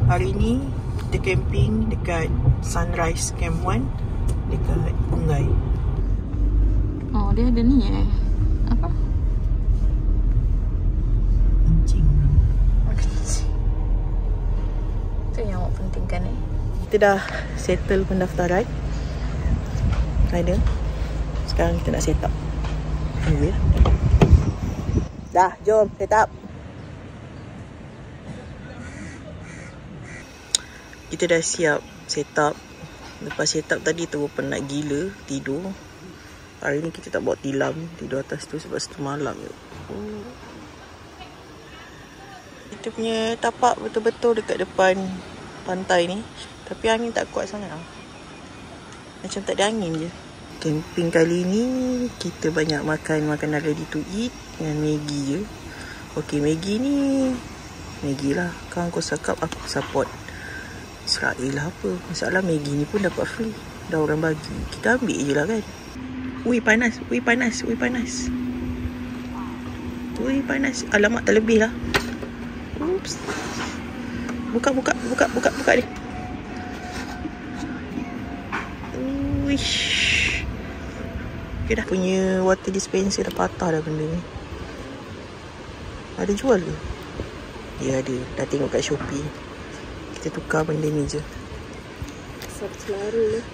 Hari ni kita camping dekat Sunrise Camp 1 dekat Bungai. Oh, dia ada ni apa? Kencing. Itu yang awak pentingkan Kita dah settle pendaftaran. Ada. Sekarang kita nak set up. Tunggu ya. Dah, jom set up. Kita dah siap set up. Lepas set up tadi tu penat gila tidur. Hari ni kita tak bawa tilam, tidur atas tu sebab satu malam je. Kita punya tapak betul-betul dekat depan pantai ni. Tapi angin tak kuat sangat lah. Macam tak ada angin je. Camping kali ni kita banyak makan makanan ready to eat dengan Maggi je. Okey, Maggi ni Maggi lah. Kawan kau cakap aku support Israel lah apa. Masalah Maggi ni pun dapat free. Dah orang bagi. Kita ambil je lah kan. Ui panas, ui panas, ui panas. Ui panas. Alamak tak lebih lah. Oops. Buka dia. Uish. Okay dah. Punya water dispenser dah patah dah benda ni. Ada jual ke? Ya ada. Dah tengok kat Shopee. Kita tukar benda ni je. Kesal selaru lah.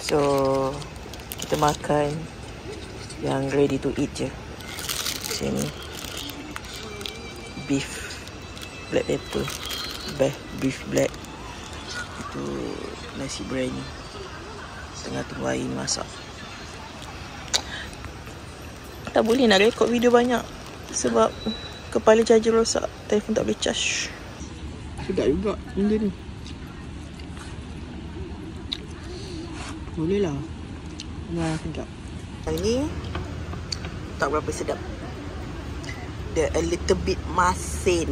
So kita makan yang ready to eat je. Macam ni. Beef black pepper. Beef black. Itu nasi biryani. Tengah tunggu air masak. Tak boleh nak rekod video banyak sebab kepala charger rosak. Telefon tak boleh charge. Sedap juga benda ni. Boleh lah. Nah, sekejap. Hari ni tak berapa sedap. Dia a little bit masin.